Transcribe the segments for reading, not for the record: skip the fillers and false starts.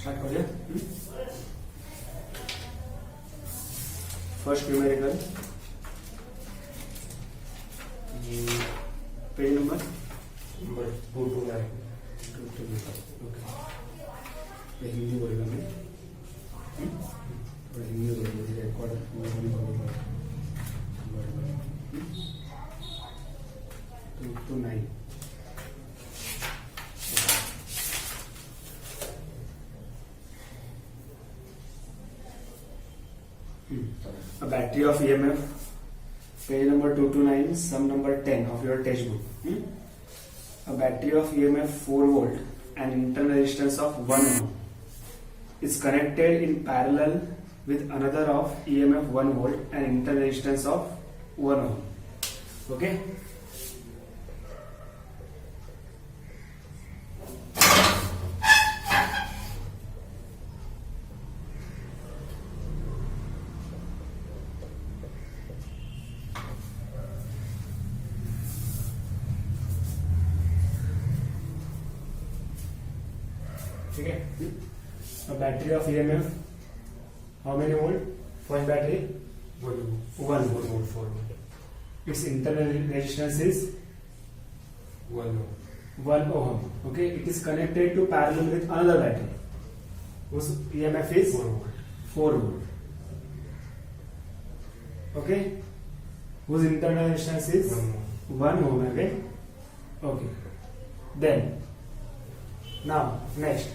Start करिए। First numerical, ये page number 229। Okay, Hindi बोलेगा मैं, हिंदी बोलेगा record 229। A battery of EMF, page number 229, sum number 10 of your textbook. A battery of EMF 4 volt and internal resistance of 1 ohm is connected in parallel with another of EMF 1 volt and internal resistance of 1 ohm. Okay? ठीक है। Battery of EMF, how many volt? First battery 1 volt. It's internal resistance is 1 ohm. Okay, it is connected to parallel with another battery whose EMF is 4 volt. Okay, whose internal resistance is 1 ohm again. Okay, then now next,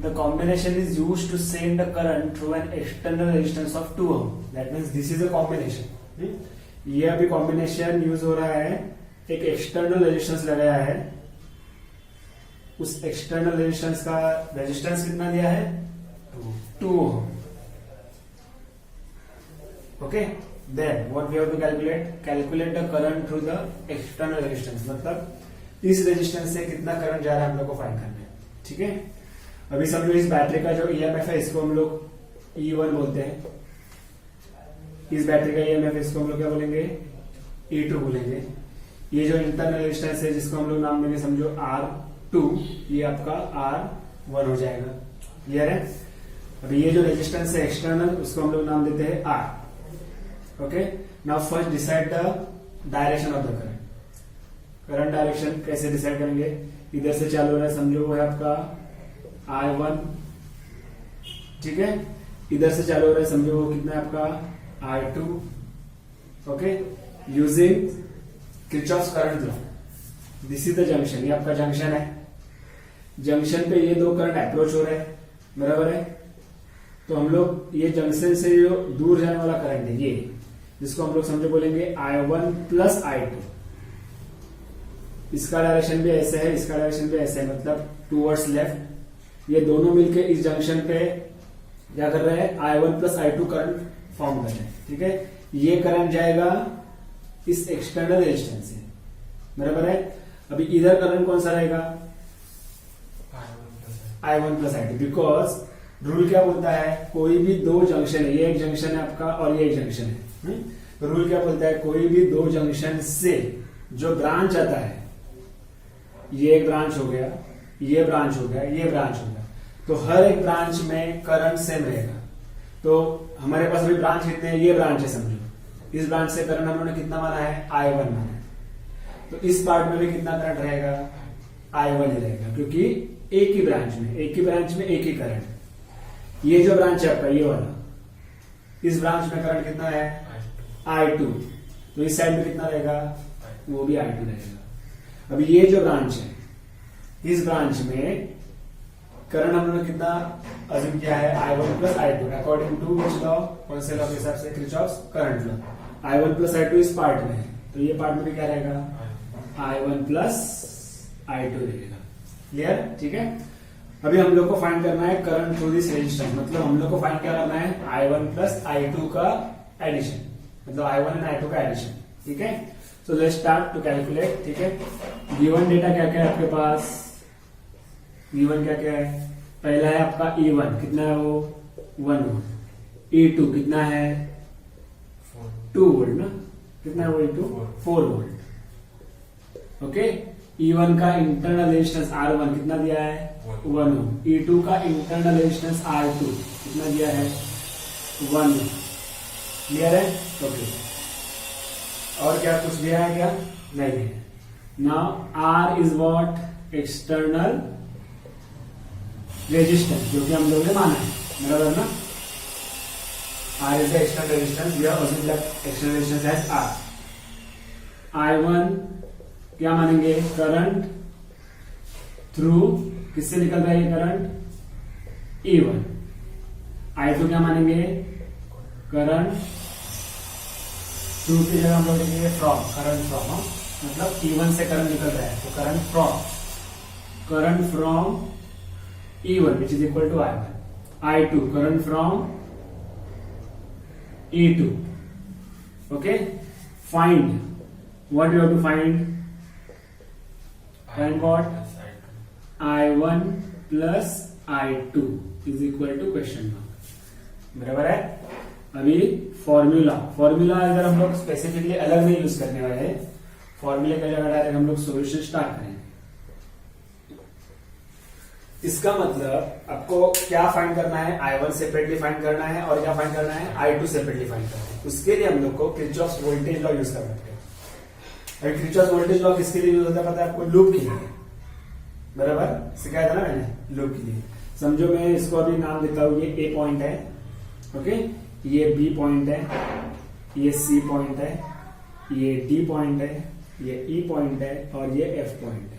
the combination is used to send the current through an external resistance of 2 ohm. That means this is a combination. ये अभी combination use हो रहा है, एक external resistance लगाया है, उस external resistance का रेजिस्टेंस कितना दिया है? 2 ohm. Okay, then what we have to calculate the current through the external resistance. मतलब इस रेजिस्टेंस से कितना करंट जा रहा है हम लोग को फाइंड करना है. ठीक है, अभी समझो इस बैटरी का जो EMF है इसको हम लोग E1 बोलते हैं, इस बैटरी का EMF इसको हम लोग क्या बोलेंगे? E2 बोलेंगे. ये जो इंटरनल रेजिस्टेंस है जिसको हम लोग नाम देंगे समझो R2, ये आपका R1 हो जाएगा. क्लियर है? अभी ये जो रेजिस्टेंस है एक्सटर्नल उसको हम लोग नाम देते हैं R. Okay, now first decide the direction of the current. Current direction कैसे डिसाइड करेंगे? इधर से चालू हो रहा है समझो वो है आपका I1. ठीक है, इधर से चालू हो रहा है समझो वो कितना है आपका I2. Okay, using Kirchhoff's current law. This is the junction, ये आपका जंक्शन है. जंक्शन पे ये दो करंट अप्रोच हो रहे हैं, बराबर है. तो हम लोग ये जंक्शन से जो दूर जाने वाला करंट है ये, जिसको हम लोग समझो बोलेंगे I1 प्लस I2. इसका डायरेक्शन भी ऐसे है, इसका डायरेक्शन भी ऐसे है, मतलब टूवर्ड्स लेफ्ट. ये दोनों मिलके इस जंक्शन पे क्या कर रहे हैं? I1 plus I2 current form कर रहे हैं. ठीक है, ये करंट जाएगा इस एक्सटर्नल रेजिस्टेंस से, बराबर है. अभी इधर करंट कौन सा रहेगा? I1 plus I2. Because rule क्या बोलता है? कोई भी दो जंक्शन है, ये एक जंक्शन है आपका और ये एक जंक्शन है. रूल क्या बोलता है? कोई भी दो जंक्शन से जो ब्रांच आता है, ये एक ब्रांच हो गया, ये ब्रांच हो गया, ये ब्रांच हो गया, तो हर एक ब्रांच में करंट सेम रहेगा. तो हमारे पास अभी ब्रांच कितने हैं? ये ब्रांच है समझो. इस ब्रांच से करंट हम लोगों ने कितना माना है? I1 माना है. तो इस पार्ट में भी कितना करंट रहेगा? I1 ही रहेगा, क्योंकि एक ही ब्रांच में एक ही करंट. ये जो ब्रांच है आपका ये वाला, इस ब्रांच में करंट कितना है? I2. तो इस साइड में कितना रहेगा? वो भी I2 रहेगा. अभी ये जो ब्रांच है, इस ब्रांच में करंट हम लोगों ने कितना अज्यूम किया है? I1 plus I2. According to which law? कौन से लॉ के हिसाब से? Kirchhoff's current law. I1 plus I2 इस पार्ट में है, तो ये पार्ट में भी क्या रहेगा? I1 प्लस I2 रहेगा. क्लियर? ठीक है. अभी हम लोग को फाइंड करना है करंट थ्रू दिस रेजिस्टेंस. मतलब हम लोग को फाइंड क्या करना है? I1 प्लस I2 का एडिशन, मतलब I1 एंड I2 का एडिशन. ठीक है, so let's start to calculate. ठीक है, गिवन डेटा क्या क्या है आपके पास? E1 क्या क्या है? पहला है आपका E1, कितना है वो? 1 वोल्ट. E2 कितना है? 2 वोल्ट ना. कितना है वो E2? 4 वोल्ट. ओके, E1 का इंटरनल रेजिस्टेंस R1 कितना दिया है 1 ओम। E2 का इंटरनल रेजिस्टेंस R2 कितना दिया है 1 ओम। क्लियर है? ओके। और क्या कुछ दिया है क्या? नहीं है। Now R is what external resistance, जो कि हम लोगों ने माना है, बराबर ना। R is the external resistance. We have assumed that external resistance as R. I1 क्या मानेंगे? करंट थ्रू किससे निकल रहा है ये करंट? E1। I2 क्या मानेंगे? करंट थ्रू की जगह हम लोग लिखेंगे फ्रॉम, करंट फ्रॉम, मतलब E1 से करंट निकल रहा है तो current from E1 which is equal to I1. I2 current from E2. Okay, find what you have to find what? I1 plus I2 is equal to question mark, बराबर है। अभी formula इधर हम लोग स्पेसिफिकली अलग नहीं यूज करने वाले हैं, फॉर्मूले का जगह डायरेक्ट हम लोग सॉल्यूशन स्टार्ट करेंगे। इसका मतलब आपको क्या फाइंड करना है? I1 सेपरेटली फाइंड करना है और क्या फाइंड करना है? I2 सेपरेटली फाइंड करना है। उसके लिए हम लोग को किरचॉफ्स वोल्टेज लॉ यूज करना है। अभी किरचॉफ्स वोल्टेज लॉ किसके लिए यूज होता है पता है आपको? लूप के लिए, बराबर सिखाया था ना मैंने, लूप के लिए। समझो मैं इसको अभी नाम देता हूं, ये A पॉइंट है, ओके, ये B पॉइंट है, ये C पॉइंट है, ये D पॉइंट है, ये E पॉइंट है और ये F पॉइंट है।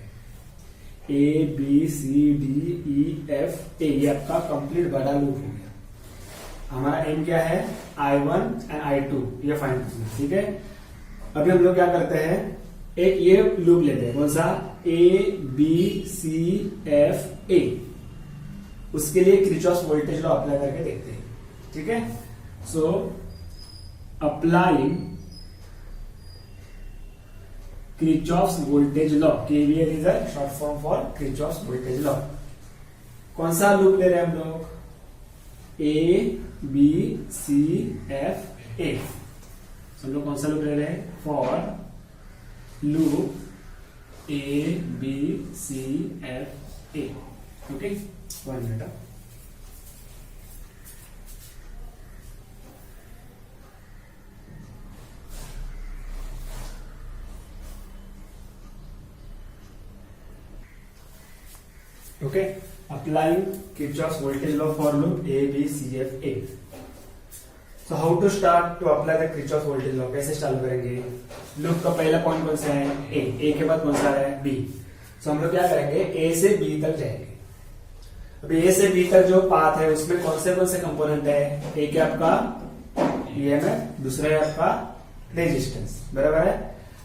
A B C D E F A, ये आपका कंप्लीट बड़ा लूप हो गया। हमारा एम क्या है? I1 एंड I2 ये फाइंड करना, ठीक है। अभी हम लोग क्या करते हैं, एक ये लूप लेते हैं, कौन सा? A B C F A। उसके लिए किरचॉफ्स वोल्टेज लॉ अप्लाई करके देखते हैं, ठीक है। So applying Kirchhoff's voltage law, KVL is a short form for Kirchhoff's voltage law। कौन सा लूप ले रहे हैं हम लोग? A B C F A। हम लोग कौन सा लूप ले रहे हैं? For loop A B C F A। Okay, 1 minute. Okay, applying Kirchhoff's voltage law for loop A, B, C, F, A. So how to start to apply the Kirchhoff's voltage law? कैसे चालू करेंगे? Loop का पहला point कौन सा है? A के बाद कौन सा है? B। So हम लोग क्या करेंगे? A से B तक जाएंगे। अभी A से B तक जो पाथ है उसमें कौन से कंपोनेंट है? एक है आपका EMF, दूसरा है आपका रेजिस्टेंस, बराबर है।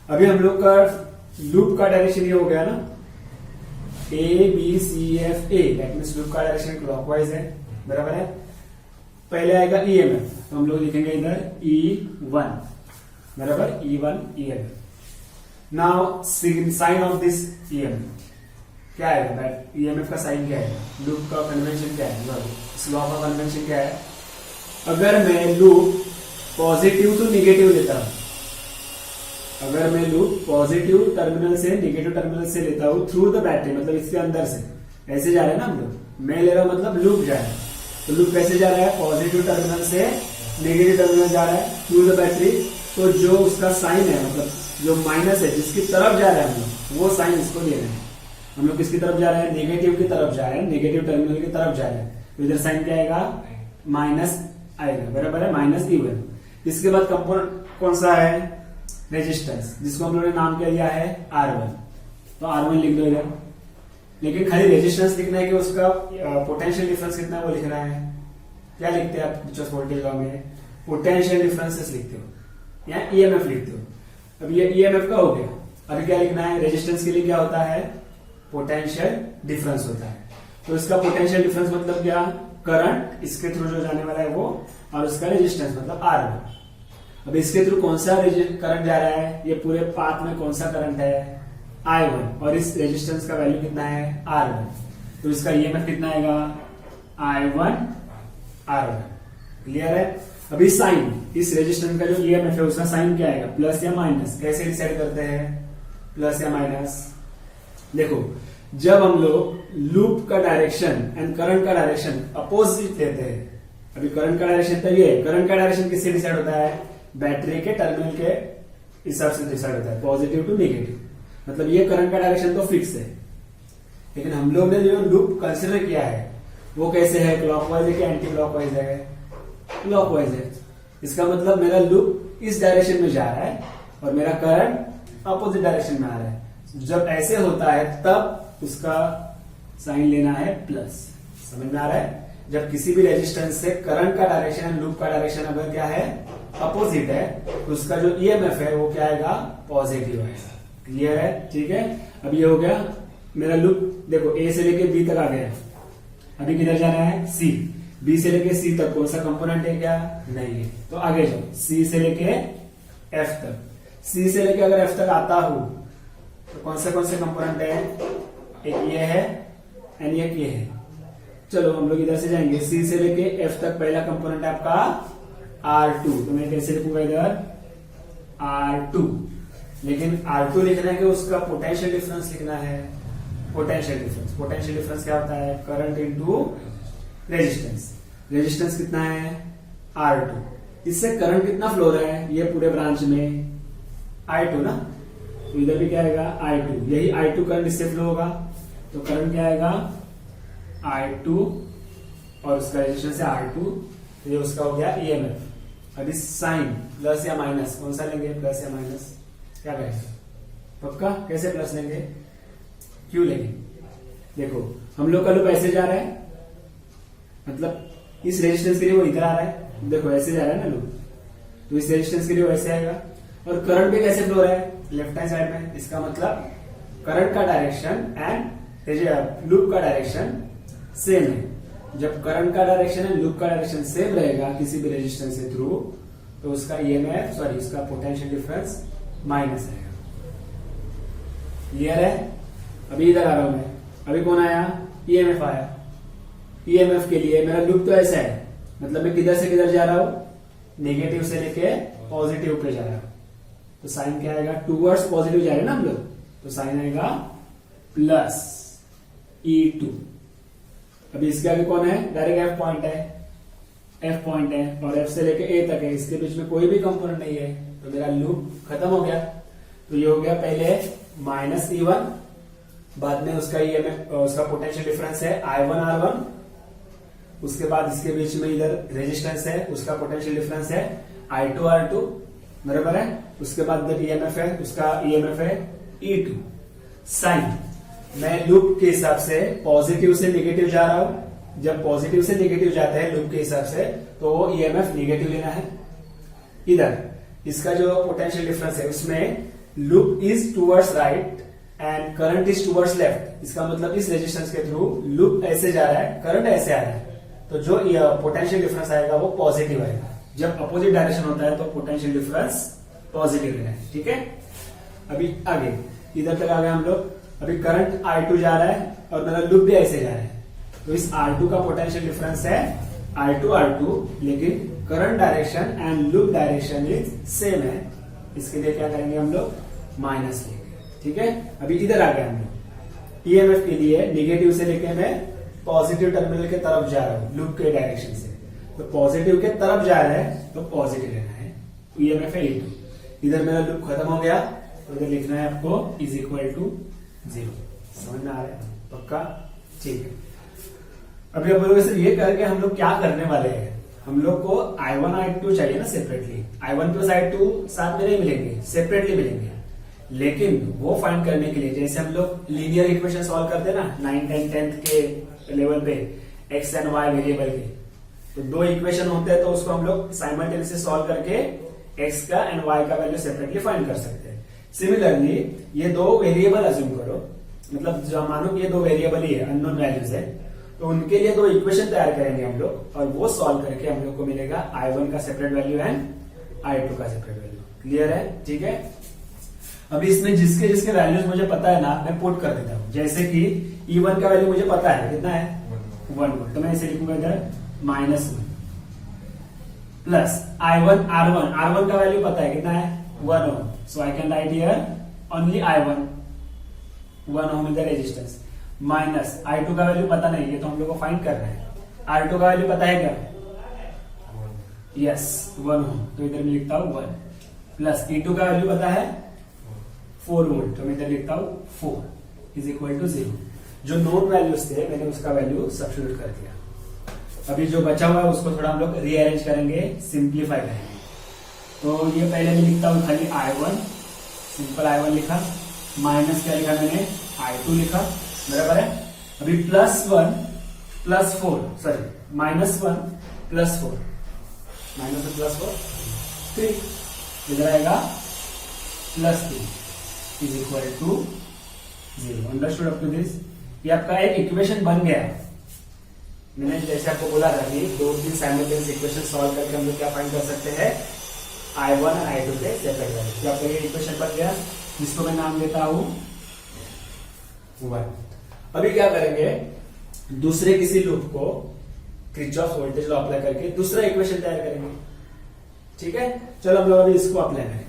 अभी हम लोग का लूप का डायरेक्शन ये हो गया ना, A B C F A, that means loop का डायरेक्शन क्लॉकवाइज है, बराबर है। पहले आएगा EMF, तो हम लोग लिखेंगे इधर E1, बराबर, E1 EMF। Now sine of this EMF क्या आएगा? EMF का साइन क्या है? लूप का कन्वेंशन क्या है? इस लॉ का कन्वेंशन क्या है? अगर मैं लूप पॉजिटिव टू निगेटिव लेता हूं, अगर मैं लूप पॉजिटिव टर्मिनल से निगेटिव टर्मिनल से लेता हूं थ्रू द बैटरी, मतलब इसके अंदर से ऐसे जा रहे हैं ना हम लोग, मैं ले रहा हूं मतलब लूप जा रहा है, तो लूप कैसे जा रहा है? पॉजिटिव टर्मिनल से नेगेटिव टर्मिनल जा रहा है थ्रू द बैटरी। तो जो उसका साइन है, मतलब जो माइनस है जिसकी तरफ जा रहा है हम लोग, वो साइन इसको ले रहे हैं। हम लोग किसकी तरफ जा रहे हैं? नेगेटिव की तरफ जा रहे हैं, नेगेटिव टर्मिनल की तरफ जा रहे हैं, तो इधर साइन क्या आएगा? माइनस आएगा, बराबर है, माइनस E1। इसके बाद कंपोनेंट कौन सा है? रेजिस्टेंस, जिसको हम लोगों ने नाम क्या दिया है? R1। तो R1 लिख दो इधर, लेकिन खाली रेजिस्टेंस लिखना है कि उसका पोटेंशियल डिफरेंस कितना है वो लिखना है। क्या लिखते हैं आप किरचॉफ्स वोल्टेज लॉ में? पोटेंशियल डिफरेंसेस लिखते हो या EMF लिखते हो। अब ये EMF का हो गया, अभी क्या लिखना है? रेजिस्टेंस के लिए क्या होता है? पोटेंशियल डिफरेंस होता है। तो इसका पोटेंशियल डिफरेंस मतलब क्या? करंट इसके थ्रू जो जाने वाला है वो, और उसका रेजिस्टेंस मतलब R1। अब इसके थ्रू कौन सा करंट जा रहा है? ये पूरे पाथ में कौन सा करंट है? I1, और इस रेजिस्टेंस का वैल्यू कितना है? R1। तो इसका EMF कितना आएगा? I1 R1। क्लियर है? अभी साइन, इस रेजिस्टेंस का जो EMF है उसका साइन क्या आएगा? प्लस या माइनस? कैसे डिसाइड करते हैं? प्लस या माइनस? देखो, जब हम लोग लूप का डायरेक्शन एंड करंट का डायरेक्शन अपोजिट लेते हैं, अभी करंट का डायरेक्शन तो ये है, करंट का डायरेक्शन किससे डिसाइड होता है? बैटरी के टर्मिनल के हिसाब से डिसाइड होता है, पॉजिटिव टू नेगेटिव। मतलब ये करंट का डायरेक्शन तो फिक्स है, लेकिन हम लोग ने जो लूप कंसिडर किया है वो कैसे है? क्लॉकवाइज है कि एंटी क्लॉकवाइज है? क्लॉकवाइज है। इसका मतलब मेरा लूप इस डायरेक्शन में जा रहा है और मेरा करंट अपोजिट डायरेक्शन में आ रहा है। जब ऐसे होता है तब उसका साइन लेना है प्लस। समझ में आ रहा है? जब किसी भी रेजिस्टेंस से करंट का डायरेक्शन लूप का डायरेक्शन अगर क्या है? अपोजिट है, तो उसका जो ईएमएफ है वो क्या आएगा? पॉजिटिव आएगा। क्लियर है? ठीक है। अब ये हो गया मेरा लूप। देखो, ए से लेके बी तक आ गया, अभी किधर जाना है? सी। बी से लेके सी तक कौन सा कंपोनेंट है? क्या नहीं है, तो आगे जाओ। सी से लेके एफ तक, सी से लेके अगर एफ तक आता हूं तो कौन से कंपोनेंट है? एक ये है एंड एक ये है। चलो हम लोग इधर से जाएंगे, सी से लेके एफ तक पहला कंपोनेंट है आपका R2, तो मैं कैसे लिखूंगा इधर? R2। लेकिन R2 लिखना है कि उसका पोटेंशियल डिफरेंस लिखना है। पोटेंशियल डिफरेंस क्या होता है? Current into resistance. रेजिस्टेंस कितना है? R2। इससे करंट कितना फ्लो रहा है ये पूरे ब्रांच में? I2 ना, तो इधर भी क्या आएगा? I2। यही I2 करंट इससे फ्लो होगा, तो करंट क्या आएगा? I2 और उसका रेजिस्टेंस है R2, तो ये उसका हो गया ईएमएफ। अभी साइन प्लस या माइनस कौन सा लेंगे? प्लस या माइनस? क्या करेंगे? पक्का कैसे प्लस लेंगे? क्यों लेंगे? देखो, हम लोग का लूप ऐसे जा रहा है, मतलब इस रेजिस्टेंस के लिए वो इधर आ रहा है, देखो ऐसे जा रहा है ना लूप, तो इस रेजिस्टेंस के लिए वैसे आएगा। और करंट भी कैसे फ्लो रहा है? लेफ्ट हैंड साइड में। इसका मतलब करंट का डायरेक्शन एंड लूप का डायरेक्शन सेम है। जब करंट का डायरेक्शन एंड लूप का डायरेक्शन सेम रहेगा किसी भी रेजिस्टेंस के थ्रू, तो उसका ईएमएफ उसका पोटेंशियल डिफरेंस माइनस आएगा। क्लियर है? अभी इधर आ रहा हूं मैं, अभी कौन आया? ईएमएफ आया। ईएमएफ के लिए मेरा लूप तो ऐसा है, मतलब मैं किधर से किधर जा रहा हूं? नेगेटिव से लेके पॉजिटिव पे जा रहा हूं, तो साइन क्या आएगा? टूवर्ड्स पॉजिटिव जा रहे हैं ना हम लोग, तो साइन आएगा प्लस E2। अभी इसके आगे कौन है? डायरेक्ट एफ पॉइंट है, एफ पॉइंट है और एफ से लेके ए तक है, इसके बीच में कोई भी कंपोनेंट नहीं है, तो मेरा लूप खत्म हो गया। तो ये हो गया पहले माइनस E1, बाद में उसका ईएमएफ उसका पोटेंशियल डिफरेंस है I1 R1, उसके बाद इसके बीच में इधर रेजिस्टेंस है, उसका पोटेंशियल डिफरेंस है I2 R2, बराबर है। उसके बाद इधर ईएमएफ है, उसका ईएमएफ है E2। साइन मैं लूप के हिसाब से पॉजिटिव से नेगेटिव जा रहा हूं, जब पॉजिटिव से नेगेटिव जाता है लूप के हिसाब से, तो वो ईएमएफ नेगेटिव लेना है। इधर इसका जो पोटेंशियल डिफरेंस है उसमें loop is towards right and current is towards left. इसका मतलब इस रेजिस्टेंस के थ्रू लूप ऐसे जा रहा है, करंट ऐसे आ रहा है, तो जो पोटेंशियल डिफरेंस आएगा वो पॉजिटिव आएगा। जब अपोजिट डायरेक्शन होता है तो पोटेंशियल डिफरेंस पॉजिटिव लेना है। ठीक है। अभी आगे इधर तक आ गए हम लोग। अभी करंट I2 जा रहा है और मेरा लूप भी ऐसे जा रहा है, तो इस R2 का पोटेंशियल डिफरेंस है I2 R2, लेकिन current direction and loop direction is same है। इसके लिए क्या करेंगे हम लोग? माइनस लेंगे। ठीक है। अभी इधर आ गए हम लोग। ईएमएफ के लिए नेगेटिव से लेके मैं पॉजिटिव टर्मिनल के तरफ जा रहा हूं लूप के डायरेक्शन से, तो पॉजिटिव के तरफ जा रहा है तो पॉजिटिव लेना है। ईएमएफ है E2। इधर मेरा लूप खत्म हो गया, तो इधर लिखना है आपको इज इक्वल टू 0। समझ में आ रहा है? पक्का? ठीक है। अभी आप बोलोगे सर ये करके हम लोग क्या करने वाले हैं? हम लोग को I1 I2 चाहिए ना सेपरेटली। I1 प्लस I2 साथ में नहीं मिलेंगे, सेपरेटली मिलेंगे। लेकिन वो फाइंड करने के लिए जैसे हम लोग लीनियर इक्वेशन सॉल्व करते हैं ना 9, 10, 10th के लेवल पे x एंड y वेरिएबल के, तो दो इक्वेशन होते हैं तो उसको हम लोग साइमल्टेनियसली सॉल्व करके x का एंड y का वैल्यू सेपरेटली फाइंड कर सकते हैं। सिमिलरली ये दो वेरिएबल अज्यूम करो, मतलब जो मानो ये दो वेरिएबल ही है, अननोन वैल्यूज है, तो उनके लिए दो इक्वेशन तैयार करेंगे हम लोग और वो सॉल्व करके हम लोग को मिलेगा I1 का सेपरेट वैल्यू एंड I2 का सेपरेट वैल्यू। क्लियर है? ठीक है। अभी इसमें जिसके जिसके वैल्यूज मुझे पता है ना, मैं पुट कर देता हूं। जैसे कि E1 का वैल्यू मुझे पता है, कितना है? 1, तो मैं इसे लिखूंगा इधर -1 प्लस I1 R1 का वैल्यू पता है, कितना है? 1 Ohm। So I can write here only I1 1 ohm is the resistance, minus I2 का वैल्यू पता नहीं, ये तो हम लोग को फाइंड कर रहे हैं। R2 का वैल्यू पता है क्या? यस 1 ओम, तो इधर मैं लिखता हूं 1, प्लस E2 का वैल्यू पता है 4 वोल्ट, तो मैं इधर लिखता हूं 4 इज इक्वल टू 0। जो नोन वैल्यूज थे मैंने उसका वैल्यू सब्स्टिट्यूट कर दिया। अभी जो बचा हुआ है उसको थोड़ा हम लोग रीअरेंज करेंगे, सिंप्लीफाई करेंगे। तो ये पहले मैं लिखता हूं खाली I1, सिंपल I1 लिखा, माइनस क्या लिखा मैंने I2 लिखा, बराबर है। अभी +1 + 4, सॉरी -1 + 4, -1 + 4 3, इधर आएगा +3 is equal to 0। Understood up to this? ये आपका एक इक्वेशन बन गया। मैंने जैसे आपको बोला था कि 2-3 साइमल्टेनियस इक्वेशन सॉल्व करके हम लोग क्या फाइंड कर सकते हैं, I1 और I2 के सेपरेट वैल्यू। तो आपका ये इक्वेशन बन गया, जिसको मैं नाम देता हूं 1। अभी क्या करेंगे, दूसरे किसी लूप को किरचॉफ वोल्टेज लॉ अप्लाई करके दूसरा इक्वेशन तैयार करेंगे। ठीक है, चलो हम लोग अभी इसको अप्लाई करेंगे।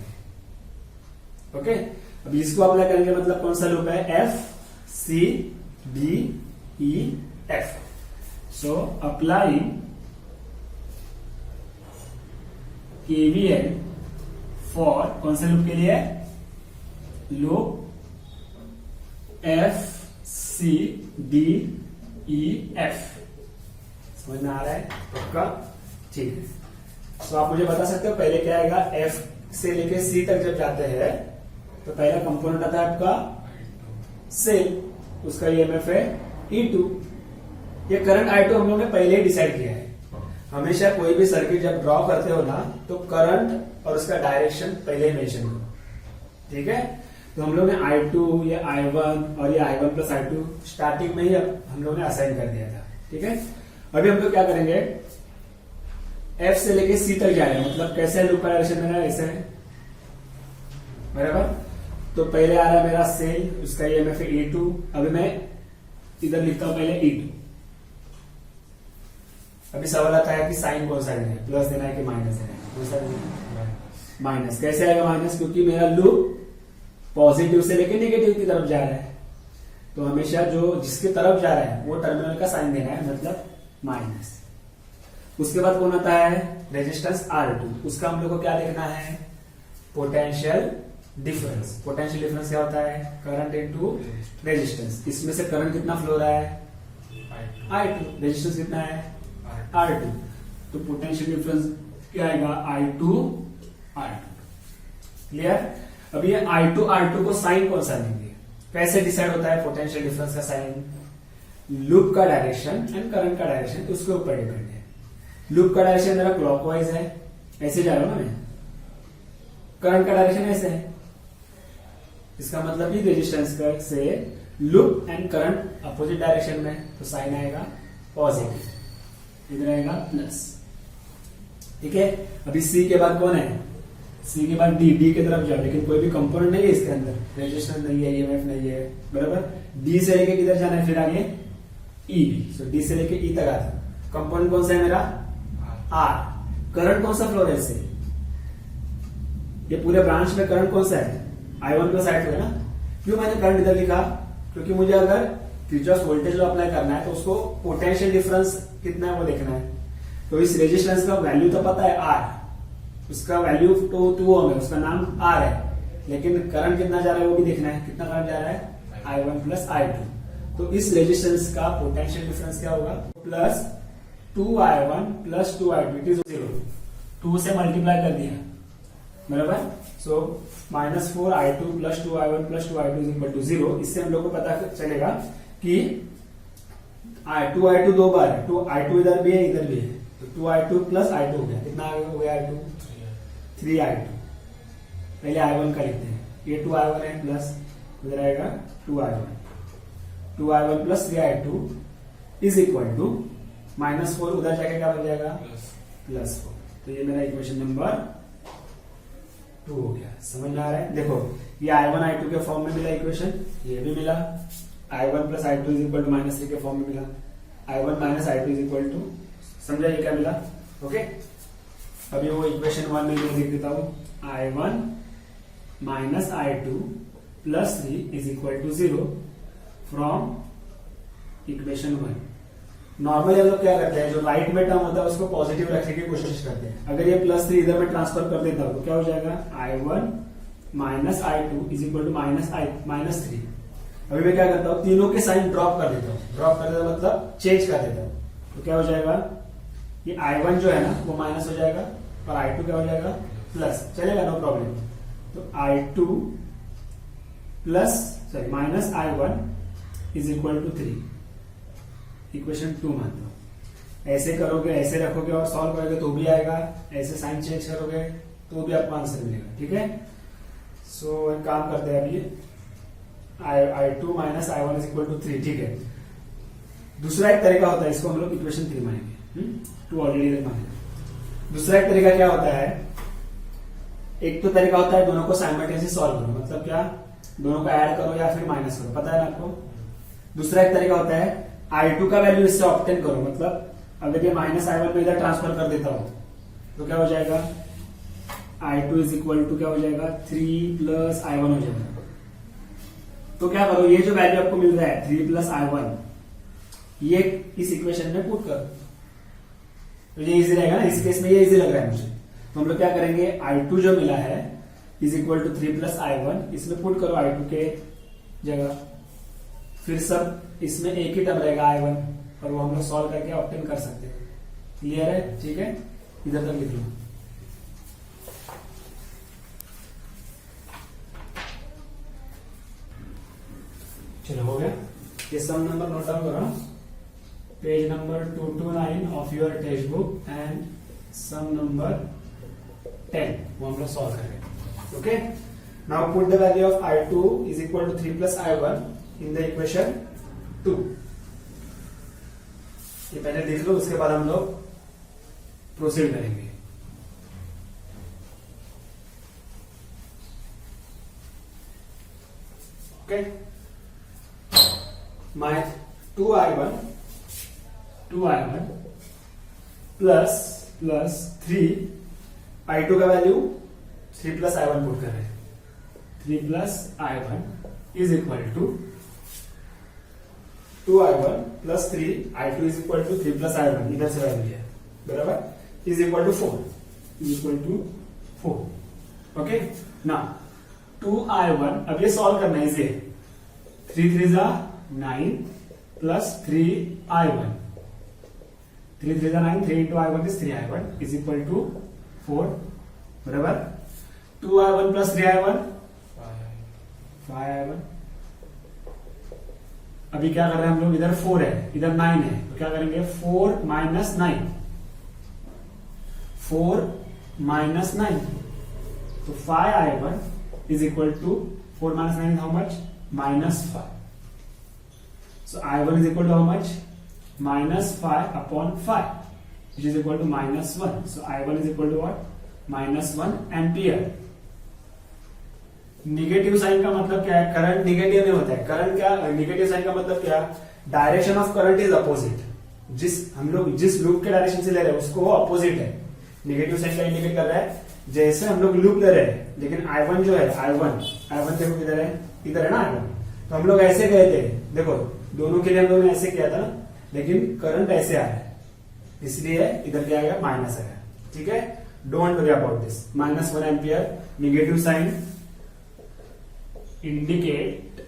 ओके, अभी इसको अप्लाई करेंगे, मतलब कौन सा लूप है, F C B E F। So apply KVL for कौन से लूप के लिए, loop F C D E F। समझ में आ रहा है आपका? ठीक है, तो आप मुझे बता सकते हो पहले क्या आएगा, F से लेके C तक जब जाते हैं तो पहला कंपोनेंट आता है आपका सेल, उसका EMF है E2। ये करंट I2 हम लोगों ने पहले ही डिसाइड किया है। हमेशा कोई भी सर्किट जब ड्रॉ करते हो ना, तो करंट और उसका डायरेक्शन पहले ही मेंशन करो। ठीक है, तो हम लोग ने I2, ये I1 और ये I1 + I2 स्टार्टिंग में ही हम लोग ने असाइन कर दिया था। ठीक है, अभी हम लोग क्या करेंगे, F से लेके C तक जा रहे हैं, मतलब कैसे लूप का डायरेक्शन मेरा ऐसे है, बराबर। तो पहले आ रहा है मेरा सेल, उसका EMF है E2। अभी मैं इधर लिखता हूं पहले E2। अभी सवाल आता है कि साइन कौन सा है, प्लस देना है कि माइनस देना है, कौन सा देना है, माइनस। कैसे आएगा माइनस, क्योंकि मेरा लूप पॉजिटिव से लेके नेगेटिव की तरफ जा रहा है, तो हमेशा जो जिसके तरफ जा रहा है वो टर्मिनल का साइन देना है, मतलब माइनस। उसके बाद कौन आता है, रेजिस्टेंस R2। उसका हम लोग को क्या देखना है, पोटेंशियल डिफरेंस। पोटेंशियल डिफरेंस क्या होता है, करंट इनटू रेजिस्टेंस। इसमें से करंट कितना फ्लो रहा है, I2, रेजिस्टेंस कितना है R2, तो पोटेंशियल डिफरेंस क्या आएगा, I2 R2। क्लियर? अभी ये I2 R2 को साइन कौन सा देंगे, कैसे डिसाइड होता है पोटेंशियल डिफरेंस का साइन, लूप का डायरेक्शन एंड करंट का डायरेक्शन उसके ऊपर डिपेंड है। लूप का डायरेक्शन मेरा क्लॉकवाइज है, ऐसे जा रहा हूं ना मैं, करंट का डायरेक्शन ऐसे है, इसका मतलब कि रेजिस्टेंस से loop and current opposite direction में, तो साइन आएगा पॉजिटिव, इधर आएगा प्लस। ठीक है, अभी C के बाद कौन है, C के बाद D की तरफ जाओ, लेकिन कोई भी कंपोनेंट नहीं है इसके अंदर, रेजिस्टेंस नहीं है, EMF नहीं है, बराबर। D से लेके किधर जाना है, फिर आगे EB। सो D से लेके E तक आता है, कंपोनेंट कौन सा है मेरा R। करंट कौन सा फ्लो है इससे, ये पूरे ब्रांच में करंट कौन सा है, I1 + I2 है ना। क्यों मैंने करंट इधर लिखा, क्योंकि मुझे अगर किरचॉफ वोल्टेज लॉ अप्लाई करना है तो उसको पोटेंशियल डिफरेंस कितना है वो देखना है। तो इस रेजिस्टेंस का वैल्यू तो पता है R, उसका वैल्यू तो 2 ओम है, उसका नाम R है, लेकिन करंट कितना जा रहा है वो भी देखना है, कितना करंट जा रहा है, I1 + I2। तो इस रेजिस्टेंस का पोटेंशियल डिफरेंस क्या होगा, plus 2I1 + 2I2 it is 0। 2 से मल्टीप्लाई कर दिया, बराबर। सो -4I2 + 2I1 + 2I2 is equal to 0। इससे हम लोग को पता चलेगा कि 2I2 दो बार है, 2I2 इधर भी है इधर भी है, तो 2I2 + I2 हो गया, कितना हो गया I2, 3I2। पहले I1 का लिखते हैं, ये 2I1 है, प्लस इधर आएगा 2I1 + 3I2 is equal to -4, उधर जाके क्या बन जाएगा, +4। तो ये मेरा इक्वेशन नंबर 2 हो गया। समझ में आ रहा है, देखो ये I1 I2 के फॉर्म में मिला इक्वेशन, ये भी मिला, I1 + I2 is equal to -3 के फॉर्म में मिला, I1 - I2 is equal to, समझा ये क्या मिला। ओके, अभी वो इक्वेशन 1 में मैं लिख देता हूं, I1 - I2 plus 3 is equal to 0 from equation 1। Normally हम लोग क्या करते हैं, जो राइट में टर्म होता है उसको पॉजिटिव रखने की कोशिश करते हैं। अगर ये प्लस 3 इधर में ट्रांसफर कर देता हूं तो क्या हो जाएगा, I1 minus I2 is equal to minus 3। अभी मैं क्या करता हूं, तीनों के साइन ड्रॉप कर देता हूं। ड्रॉप कर देता मतलब चेंज कर देता हूं। तो क्या हो जाएगा, ये I1 जो है ना वो माइनस हो जाएगा और I2 क्या हो जाएगा, प्लस। चलेगा, नो प्रॉब्लम। तो I2 minus I1 is equal to 3, equation 2 मान लो। ऐसे करोगे, ऐसे रखोगे और सॉल्व करोगे तो भी आएगा, ऐसे साइन चेंज करोगे तो भी आपको आंसर मिलेगा। ठीक है, सो एक काम करते हैं अभी, I2 minus I1 is equal to 3। ठीक है, दूसरा एक तरीका होता है, इसको हम लोग इक्वेशन 3 मानेंगे, 2 ऑलरेडी मानेंगे। दूसरा एक तरीका क्या होता है, एक तो तरीका होता है दोनों को साइमल्टेनियसली सॉल्व करो, मतलब क्या, दोनों को ऐड करो या फिर माइनस करो, पता है ना आपको। दूसरा एक तरीका होता है I2 का वैल्यू इससे ऑब्टेन करो, मतलब अगर ये माइनस I1 में इधर ट्रांसफर कर देता हूं तो क्या हो जाएगा, I2 इज इक्वल टू क्या हो जाएगा, 3 प्लस I1 हो जाएगा। तो क्या करो, ये जो वैल्यू आपको मिल रहा है 3 प्लस I1, ये इस इक्वेशन में पुट करो तो ये इजी रहेगा ना। इस केस में ये इजी लग रहा है मुझे, तो हम लोग क्या करेंगे, I2 जो मिला है is equal to 3 plus I1, इसमें पुट करो I2 के जगह, फिर सब इसमें एक ही टर्म रहेगा I1 और वो हम लोग सॉल्व करके ऑब्टेन कर सकते हैं। क्लियर है, ठीक है, इधर तक लिख लो। चलो हो गया, ये सम नंबर नोट डाउन करो, page number 229 of your text book and sum number 10 वो हम लोग सॉल्व करेंगे। Okay, now put the value of I2 is equal to 3 plus I1 in the equation 2। ये पहले देख लो, उसके बाद हम लोग प्रोसीड करेंगे। Okay, my 2I1 plus 3 I2 का वैल्यू 3 प्लस I1 पुट कर रहे हैं, 3 plus I1 is equal to 2I1 plus 3, I2 is equal to 3 plus I1, इधर से वैल्यू है बराबर, is equal to 4, is equal to 4। Okay, ना 2I1, अब ये सॉल्व करना है इसे, 3 3 जा 9 प्लस 3I1, 3 3 जा 9, 3 into I1 is 3I1 is equal to 4 बराबर, 2I1 प्लस 3I1 5I1। अभी क्या कर रहे हैं हम लोग, इधर 4 है इधर 9 है, तो क्या करेंगे 4 माइनस 9, 4 माइनस 9, तो 5I1 is equal to 4 minus 9 how much, minus 5। So I1 is equal to how much, minus 5 upon 5 which is equal to minus 1। So I1 is equal to what, minus 1 ampere. Negative sign का मतलब क्या है, current negative नहीं होता है। Current क्या, negative sign का मतलब क्या, direction of current is opposite. हम लोग जिस लूप के डायरेक्शन से ले रहे हैं उसको वो अपोजिट है। निगेटिव साइन का इंडिकेट कर रहा है जैसे हम लोग लूप ले रहे हैं, लेकिन I1 जो है, I1 देखो किधर है, इधर है ना I1। तो हम लोग ऐसे गए थे, देखो दोनों के लिए हम लोगों ने ऐसे किया था, लेकिन करंट ऐसे आ रहा है, इसलिए इधर क्या आएगा, माइनस आएगा। ठीक है, don't worry about this, minus 1 ampere. Negative sign indicate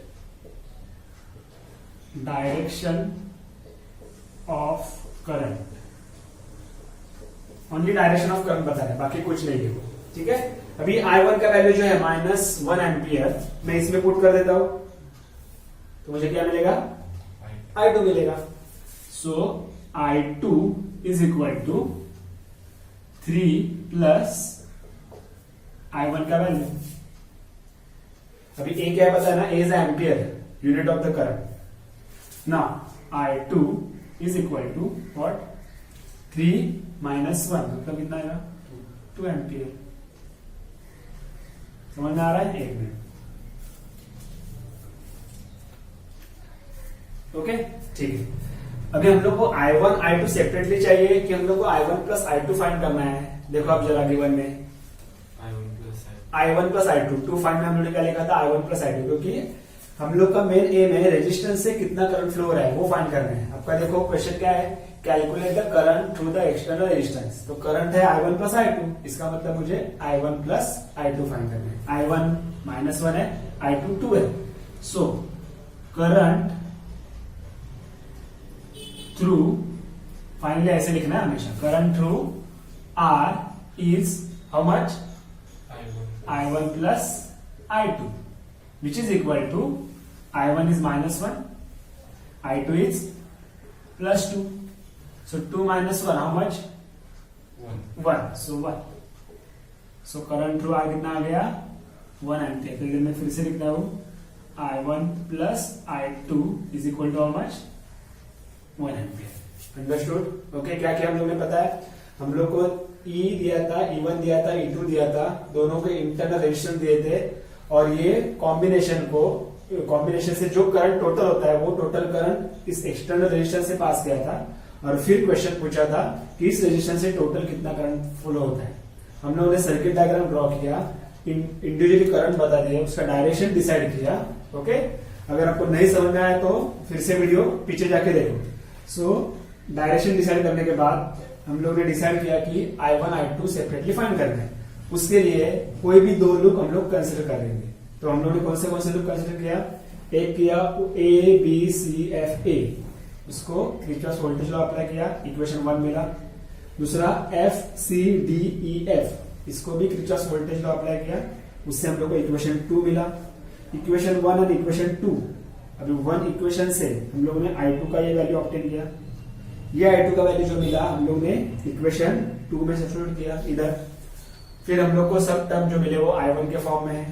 direction of current, only direction of current बता रहे हैं, बाकी कुछ नहीं है। ठीक है, अभी I1 का वैल्यू जो है माइनस 1 एम्पियर, मैं इसमें पुट कर देता हूं तो मुझे क्या मिलेगा, I2 मिलेगा। So I2 is equal to 3 plus I1 का वैल्यू। अभी ए क्या पता है ना, A is ampere, unit of the current. Now I2 is equal to what, 3 minus 1 मतलब कितना आएगा, 2 एम्पियर। समझ में आ रहा है, 1 मिनट। ओके, ठीक है। अभी हम लोग को I1 I2 सेपरेटली चाहिए कि हम लोग को I1 प्लस I2 फाइंड करना है। देखो आप जरा गिवन में I1 प्लस I2, 2 फाइंड में हम लोगों ने क्या लिखा था I1 प्लस I2, क्योंकि हम लोग का मेन एम है रेजिस्टेंस से कितना करंट फ्लो हो रहा है वो फाइंड करना है। आपका देखो क्वेश्चन क्या है, calculate the current through the external resistance. तो करंट है I1 प्लस I2, इसका मतलब मुझे I1 प्लस I2 फाइंड करना है। I1 -1 है, I2 2 है। सो करंट थ्रू, फाइनली ऐसे लिखना है हमेशा, current through R is how much, I1 plus I2, which is equal to I1 is -1, I2 is +2. So 2 minus 1 how much? 1. So 1. So current through I कितना आ गया 1 ampere. फिर मैं फिर से लिखता हूं I1 plus I2 is equal to how much 1 ampere. Understood? Okay, क्या क्या हम लोग ने पता है, हम लोग को E दिया था, E1 दिया था, E2 दिया था, दोनों के इंटरनल रेजिस्टेंस दिए थे, और ये कॉम्बिनेशन से जो करंट टोटल होता है वो टोटल करंट इस एक्सटर्नल रेजिस्टेंस से पास किया था, और फिर क्वेश्चन पूछा था कि इस रेजिस्टेंस से टोटल कितना करंट फ्लो होता है। हम लोगों ने सर्किट डायग्राम ड्रॉ किया, इंडिविजुअली करंट बता दिया, उसका डायरेक्शन डिसाइड किया। ओके, अगर आपको नहीं समझ में आया तो फिर से वीडियो पीछे जाके देखो। सो डायरेक्शन डिसाइड करने के बाद हम लोग ने डिसाइड किया कि I1 I2 सेपरेटली फाइंड करना है। उसके लिए कोई भी दो लूप हम लोग कंसिडर करेंगे। तो हम लोग ने कौन से लूप कंसिडर किया, एक किया ABCFA, उसको किरचॉफ वोल्टेज लॉ अप्लाई किया, इक्वेशन 1 मिला। दूसरा FCDEF, इसको भी किरचॉफ वोल्टेज लॉ अप्लाई किया, उससे हम लोग को इक्वेशन 2 मिला। इक्वेशन 1 और इक्वेशन 2, अभी 1 इक्वेशन से हम लोग ने I2 का ये वैल्यू ऑब्टेन किया, ये I2 का वैल्यू जो मिला हम लोग ने इक्वेशन 2 में सब्स्टिट्यूट किया इधर। फिर हम लोग को सब टर्म जो मिले वो I1 के फॉर्म में है।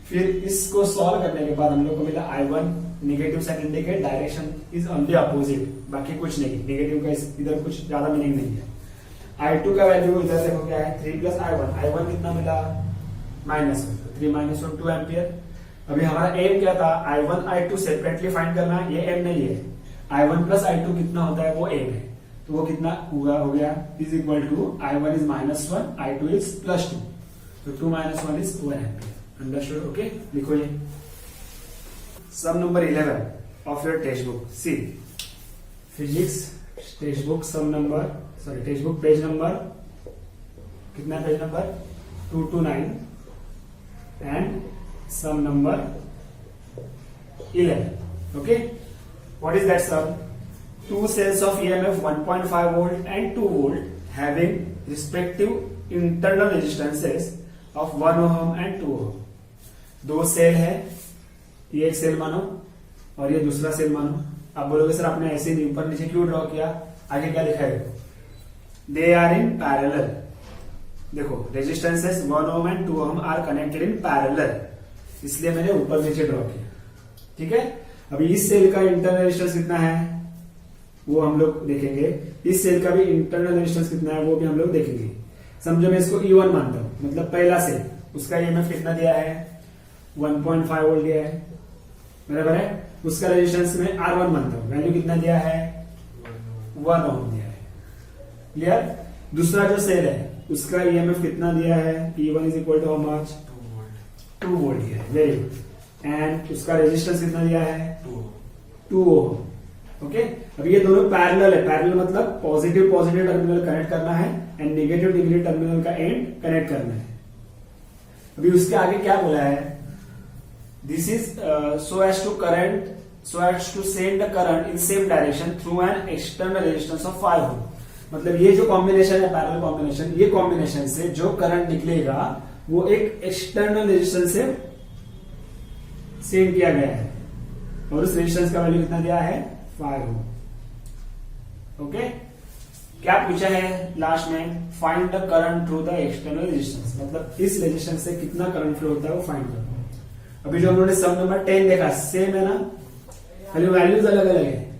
फिर इसको सॉल्व करने के बाद हम लोग को मिला I1 negative sign indicate, direction is only opposite, बाकी कुछ नहीं, नेगेटिव का इधर कुछ ज्यादा मीनिंग नहीं है। I2 का वैल्यू इधर देखो क्या है 3 प्लस I1 कितना मिला -1, 3 - 1 2 एम्पियर। अभी हमारा एम क्या था, I1 I2 सेपरेटली फाइंड करना, ये एम नहीं है। I1 प्लस I2 कितना होता है वो एम है, तो वो कितना हुआ हो गया is equal to I1 is -1, I2 is +2, तो 2 - 1 इज 1 एम्पियर। अंडरस्टूड? ओके, लिखो ये sum number 11 of your text book, see physics text book, text book page number कितना, page number 229 and sum number 11। Okay, what is that sum? Two cells of EMF 1.5 volt and 2 volt having respective internal resistances of 1 ohm and 2 ohm. दो cell है, ये एक cell मानो और ये दूसरा cell मानो। आप बोलोगे सर आपने ऐसे ऊपर नीचे क्यों ड्रॉ किया, आगे क्या लिखा है, दे आर इन पैरेलल। देखो resistances 1 ohm and 2 ohm are connected in parallel, इसलिए मैंने ऊपर नीचे ड्रॉ किया। ठीक है, अभी इस सेल का इंटरनल रेजिस्टेंस कितना है वो हम लोग देखेंगे, इस सेल का भी इंटरनल रेजिस्टेंस कितना है वो भी हम लोग देखेंगे। समझो मैं इसको E1 मानता हूं, मतलब पहला सेल, उसका EMF कितना दिया है 1.5 वोल्ट दिया है, बराबर है। उसका रेजिस्टेंस में R1 मानता हूं, वैल्यू कितना दिया है 1 ओम दिया है। क्लियर? दूसरा जो सेल है उसका EMF कितना दिया है, E1 is equal to how much 2 volt दिया है, वेरी गुड। एंड उसका रेजिस्टेंस कितना दिया है 2 ओम। ओके, अब ये दोनों पैरेलल है, पैरेलल मतलब पॉजिटिव टर्मिनल कनेक्ट करना है एंड नेगेटिव टर्मिनल का एंड कनेक्ट करना है। अभी उसके आगे क्या बोला है, this is so as to send the current in same direction through an external resistance of 5 ohm. मतलब ये जो कॉम्बिनेशन है पैरेलल कॉम्बिनेशन, ये कॉम्बिनेशन से जो करंट निकलेगा वो एक एक्सटर्नल रेजिस्टेंस से सेंड किया गया है, और उस रेजिस्टेंस का वैल्यू कितना दिया है 5 ओम। ओके, क्या पूछा है लास्ट में, find the current through the external resistance, मतलब इस रेजिस्टेंस से कितना करंट फ्लो होता है वो फाइंड करो। अभी जो हम लोगों ने सम नंबर 10 देखा सेम है ना, खाली वैल्यूज अलग अलग है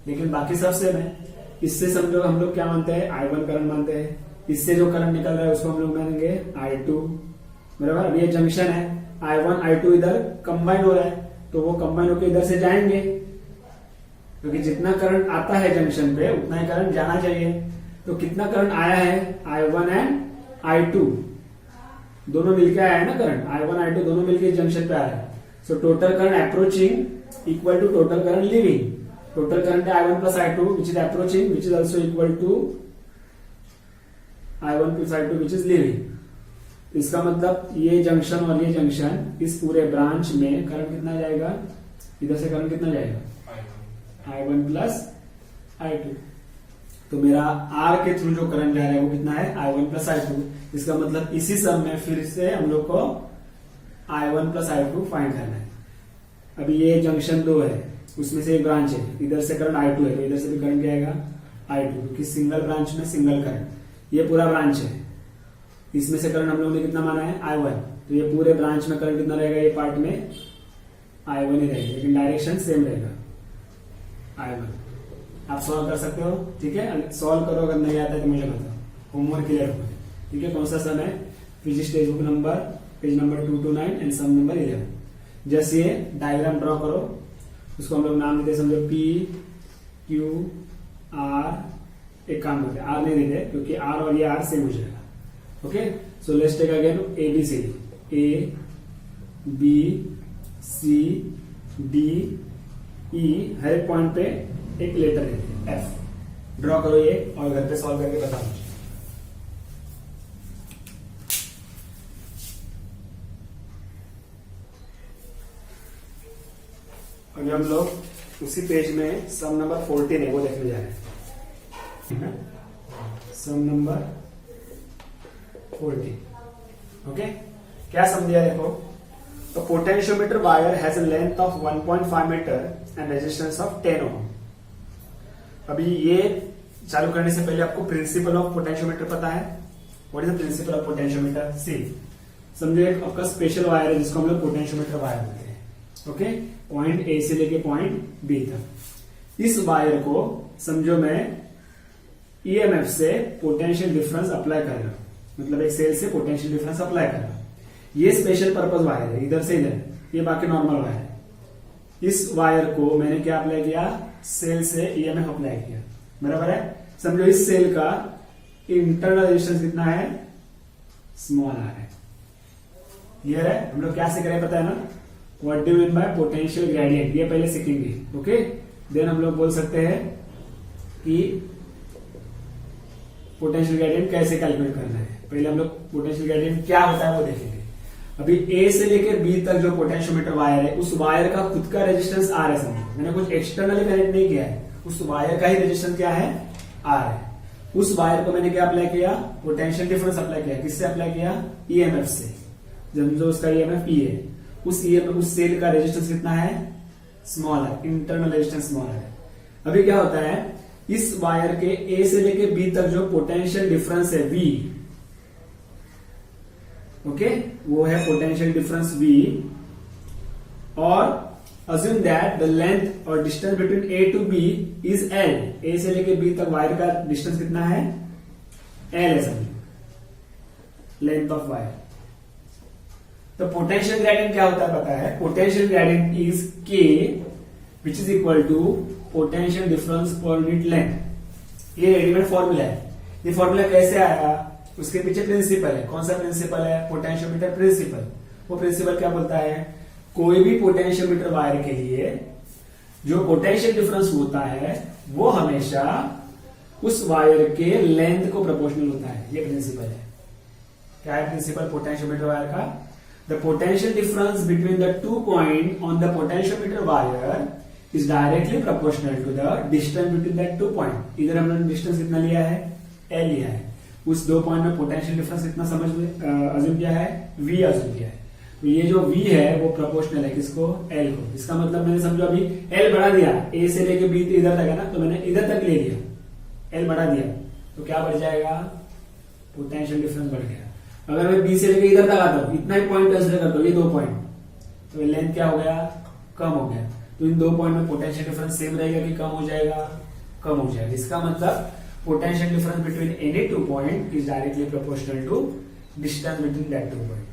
लेकिन बाकी सब सेम है। इससे समझो हम लोग क्या मानते हैं I1 करंट मानते हैं, इससे जो करंट निकल रहा है उसको हम लोग मानेंगे I2, बराबर। अब ये जंक्शन है, I1 I2 इधर कंबाइन हो रहा है, तो वो कंबाइन होकर इधर से जाएंगे, क्योंकि जितना करंट आता है जंक्शन पे उतना ही करंट जाना चाहिए। तो कितना करंट आया है I1 एंड I2, दोनों मिलके आया है ना करंट, I1 I2 दोनों मिलके जंक्शन पे आ रहा है। So total current approaching equal to total current leaving. Total current है I1 plus I2 which is approaching which is also equal to I1 plus I2 which is leaving. इसका मतलब ये जंक्शन और ये जंक्शन, इस पूरे ब्रांच में current कितना जाएगा, इधर से करंट कितना जाएगा I1 प्लस I2। तो मेरा R के थ्रू जो करंट जा रहा है वो कितना है I1 प्लस I2। इसका मतलब इसी सब में फिर से हम लोग को I1 प्लस I2 फाइंड करना है। अभी ये जंक्शन 2 है, उसमें से एक ब्रांच है, इधर से करंट I2 है तो इधर से भी करंट क्या आएगा I2, क्योंकि सिंगल ब्रांच में सिंगल करंट। ये पूरा ब्रांच है, इसमें से करंट हम लोग ने कितना माना है I1, तो ये पूरे ब्रांच में करंट कितना रहेगा, ये पार्ट में I1 ही रहेगा, लेकिन डायरेक्शन सेम रहेगा I1। आप सॉल्व कर सकते हो, ठीक है। सॉल्व करो, अगर नहीं आता है तो मुझे बताओ, होमवर्क क्लियर हो, ठीक है। कौन सा सम है, physics text book number page number 229 and sum number 11। जैसे ये डायग्राम ड्रॉ करो, उसको हम लोग नाम देते समझो P Q R। एक काम करते हैं, R नहीं देते क्योंकि R और ये R सेम हो जाएगा। Okay, so let's take again ABCD, A B C D E, हर एक पॉइंट पे एक लेटर है F। ड्रॉ करो ये और घर पे सॉल्व करके बताओ मुझे। अभी हम लोग उसी पेज में सम नंबर 14 है वो देखने जा रहे हैं। Sum number 14, okay. क्या सम दिया देखो, तो potentiometer wire has a length of 1.5 metre and resistance of 10 ohm. अभी ये चालू करने से पहले आपको प्रिंसिपल ऑफ पोटेंशियोमीटर पता है। What is the principle of potentiometer? See, समझो एक आपका स्पेशल वायर है जिसको हम लोग पोटेंशियोमीटर वायर बोलते हैं। ओके, पॉइंट ए से लेके पॉइंट बी तक। इस वायर को समझो मैं ईएमएफ से पोटेंशियल डिफरेंस अप्लाई कर रहा हूं, मतलब एक सेल से पोटेंशियल डिफरेंस अप्लाई कर रहा हूं। ये स्पेशल पर्पज वायर है, इधर से इधर, ये बाकी नॉर्मल वायर है। इस वायर को मैंने क्या अप्लाई किया, सेल से ईएमएफ अप्लाई किया, बराबर है। समझो इस सेल का इंटरनल रेजिस्टेंस कितना है, स्मॉल आर है। क्लियर है? हम लोग क्या सीख रहे हैं पता है ना, what do mean by potential gradient, ये पहले सीखेंगे। ओके, देन हम लोग बोल सकते हैं कि पोटेंशियल ग्रेडियंट कैसे कैलकुलेट करना है। पहले हम लोग पोटेंशियल ग्रेडियंट क्या होता है वो देखेंगे। अभी ए से लेकर बी तक जो पोटेंशियोमीटर वायर है, उस वायर का खुद का रेजिस्टेंस आर है। समझो मैंने कुछ एक्सटर्नली कनेक्ट नहीं किया है, उस वायर का ही रेजिस्टेंस क्या है, आर है। उस वायर को मैंने क्या अप्लाई किया, पोटेंशियल डिफरेंस अप्लाई किया। किससे अप्लाई किया, ईएमएफ से। जब जो उसका ईएमएफ ई है, उस ईएमएफ उस सेल का रेजिस्टेंस कितना है, स्मॉल है, इंटरनल रेजिस्टेंस स्मॉल है। अभी क्या होता है, इस वायर के ए से लेके बी तक जो पोटेंशियल डिफरेंस है वी, ओके, वो है पोटेंशियल डिफरेंस वी। और assume that the length और distance between A to B is L. A से लेके बी तक वायर का डिस्टेंस कितना है, एल है समझो, लेंथ ऑफ वायर। तो पोटेंशियल ग्रेडियंट क्या होता है पता है, potential gradient is K which is equal to potential difference per unit length. ये रेडीमेड फॉर्मूला है। ये फॉर्मूला कैसे आया, उसके पीछे प्रिंसिपल है। कौन सा प्रिंसिपल है, पोटेंशियोमीटर प्रिंसिपल। वो प्रिंसिपल क्या बोलता है, कोई भी पोटेंशियोमीटर वायर के लिए जो पोटेंशियल डिफरेंस होता है वो हमेशा उस वायर के लेंथ को प्रोपोर्शनल होता है। ये प्रिंसिपल है। क्या है प्रिंसिपल पोटेंशियोमीटर वायर का, the potential difference between the two point on the potentiometer wire is directly proportional to the distance between the two point. इधर हमने डिस्टेंस कितना लिया है, एल लिया है। उस दो पॉइंट में पोटेंशियल डिफरेंस कितना समझ अज्यूम किया है, वी अज्यूम किया है। तो ये जो v है वो प्रोपोर्शनल है किसको, l को। इसका मतलब मैंने समझो अभी l बढ़ा दिया, a से लेके b इधर तक है ना, तो मैंने इधर तक ले लिया, l बढ़ा दिया, तो क्या बढ़ जाएगा, पोटेंशियल डिफरेंस बढ़ गया। अगर मैं b से लेके इधर तक आता हूं, इतना ही पॉइंट कंसिडर करता हूं, ये दो पॉइंट, तो लेंथ क्या हो गया, कम हो गया। तो इन दो पॉइंट में पोटेंशियल डिफरेंस सेम रहेगा कि कम हो जाएगा, कम हो जाएगा। इसका मतलब potential difference between any two point is directly proportional to distance between that two point.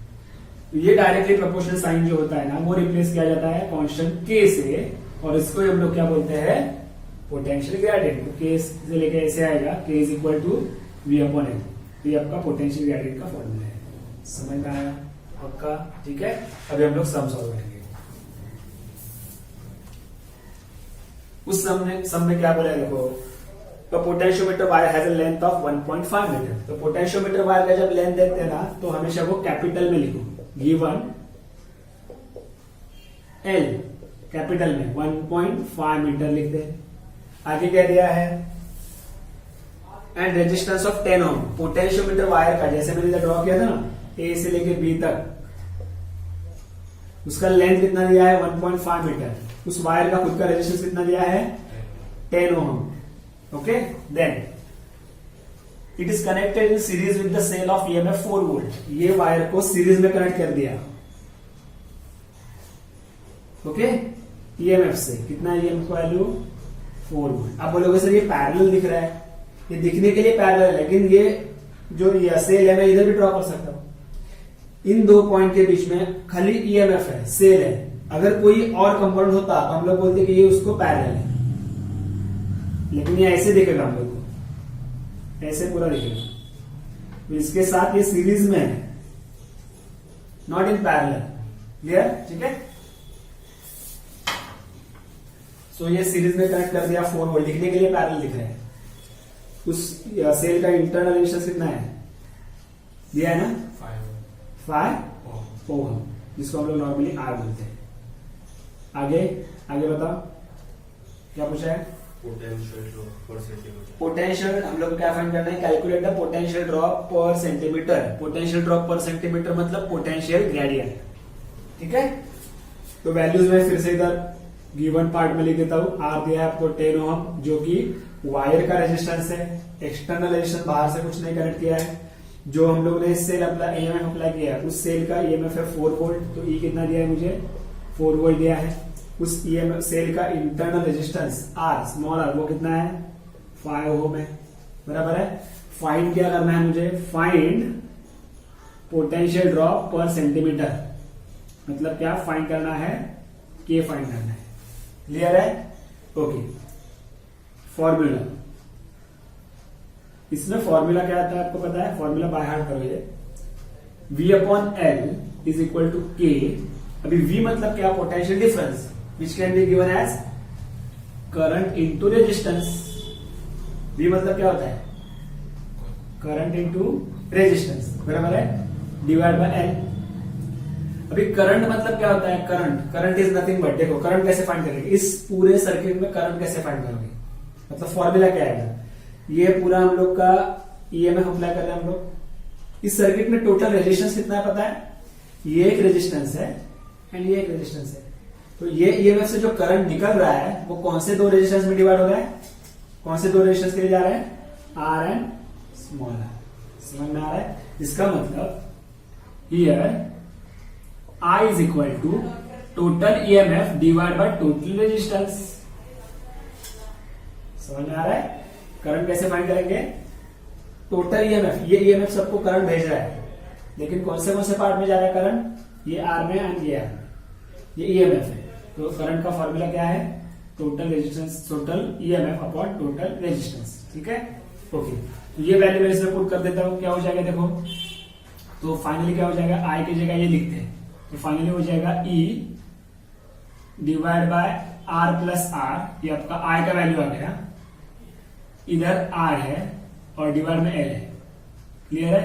तो ये डायरेक्टली प्रोपोर्शनल साइन जो होता है ना, वो रिप्लेस किया जाता है कांस्टेंट k से, और इसको हम लोग क्या बोलते हैं, पोटेंशियल ग्रेडियंट। तो k से लेके ऐसे आएगा, k is equal to v upon l। तो ये आपका पोटेंशियल ग्रेडियंट का फॉर्मूला है। समझ में आया? पक्का? ठीक है, अभी हम लोग सम सॉल्व करेंगे। उस सम में क्या बोला है देखो, तो potentiometer wire has a length of 1.5 metre. तो पोटेंशियोमीटर वायर का जब लेंथ देखते हैं ना तो हमेशा वो कैपिटल में लिखो, गिवन एल कैपिटल में 1.5 मीटर लिख दे। आगे क्या दिया है, and resistance of 10 ohm. Potentiometer wire का जैसे मैंने ड्रॉ किया था ना, ए से लेके बी तक, उसका लेंथ कितना दिया है 1.5 मीटर। उस वायर का खुद का रेजिस्टेंस कितना दिया है 10 ohm. Okay, then it is connected in series with the cell of EMF 4 volt. ये वायर को सीरीज में कनेक्ट कर दिया। ओके, ईएमएफ से कितना ईएमएफ वैल्यू 4 वोल्ट। आप बोलोगे सर ये पैरेलल दिख रहा है, ये दिखने के लिए पैरेलल है, लेकिन ये जो ये सेल है मैं इधर भी ड्रॉ कर सकता हूं। इन दो पॉइंट के बीच में खाली ईएमएफ है, सेल है। अगर कोई और कंपाउंड होता तो हम लोग बोलते कि ये उसको पैरेलल है, लेकिन ये ऐसे दिखेगा, हम लोग को ऐसे पूरा दिखेगा। तो इसके साथ ये सीरीज में है, नॉट इन पैरेलल। क्लियर? ठीक है, सो ये सीरीज में कनेक्ट कर दिया 4 वोल्ट, दिखने के लिए पैरेलल दिख रहा है। उस सेल का इंटरनल रेजिस्टेंस कितना है दिया है ना 5 ओम, जिसको हम लोग नॉर्मली आर बोलते हैं। आगे आगे बताओ क्या पूछा है। पोटेंशियल हम लोग को क्या फाइंड करना है, कैलकुलेट द पोटेंशियल ड्रॉप पर सेंटीमीटर। पोटेंशियल ड्रॉप पर सेंटीमीटर मतलब पोटेंशियल ग्रेडियंट। ठीक है, तो वैल्यूज में फिर से इधर गिवन पार्ट में लिख देता हूं। आर दिया है आपको 10 ओम, जो कि वायर का रेजिस्टेंस है। एक्सटर्नल रेजिस्टेंस बाहर से कुछ नहीं कनेक्ट किया है। जो हम लोग ने सेल अप्लाई ईएमएफ अप्लाई किया है, उस सेल का ईएमएफ है 4 वोल्ट। तो ई कितना दिया है मुझे 4 वोल्ट दिया है। उस ईएमएफ सेल का internal resistance R small R वो कितना है 5 ओम है। बराबर है। फाइंड क्या करना है मुझे, फाइंड पोटेंशियल ड्रॉप पर सेंटीमीटर। मतलब क्या फाइंड करना है, के फाइंड करना है। क्लियर है? Okay, formula. इसमें फॉर्मूला क्या आता है आपको पता है, फॉर्मूला बाय हार्ट करोगे। V upon L is equal to K. अभी V मतलब क्या, potential difference, which can be given as current into resistance. V मतलब क्या होता है, करंट इंटू रेजिस्टेंस, बराबर है, डिवाइड बाय एल। अभी करंट मतलब क्या होता है, करंट इज नथिंग बट, देखो करंट कैसे फाइंड करेंगे, इस पूरे सर्किट में करंट कैसे फाइंड करोगे, मतलब फॉर्मूला क्या आएगा। ये पूरा हम लोग का ईएमएफ अप्लाई कर रहे हैं हम लोग। इस सर्किट में टोटल रेजिस्टेंस कितना है पता है, ये एक रेजिस्टेंस है एंड ये एक रेजिस्टेंस है। तो ये ईएमएफ से जो करंट निकल रहा है वो कौन से दो रेजिस्टेंस में डिवाइड हो रहा है, कौन से दो रेजिस्टेंस के लिए जा रहा है, आर एंड स्मॉल आर। समझ में आ रहा है? इसका मतलब here I is equal to total EMF divided by total resistance। समझ में आ रहा है? करंट कैसे फाइंड करेंगे, टोटल EMF। ये EMF सबको करंट भेज रहा है, लेकिन कौन से पार्ट में जा रहा है करंट, ये आर में एंड ये आर में, ये EMF है। तो करंट का फॉर्मूला क्या है, total resistance, total EMF upon total resistance. ठीक है, ओके। तो ये वैल्यू मैं इसमें पुट कर देता हूं, क्या हो जाएगा देखो। तो फाइनली क्या हो जाएगा, I की जगह ये लिखते हैं, तो फाइनली हो जाएगा E divide by R plus R। ये आपका I का वैल्यू आ गया, इधर R है और डिवाइड में L है। क्लियर है?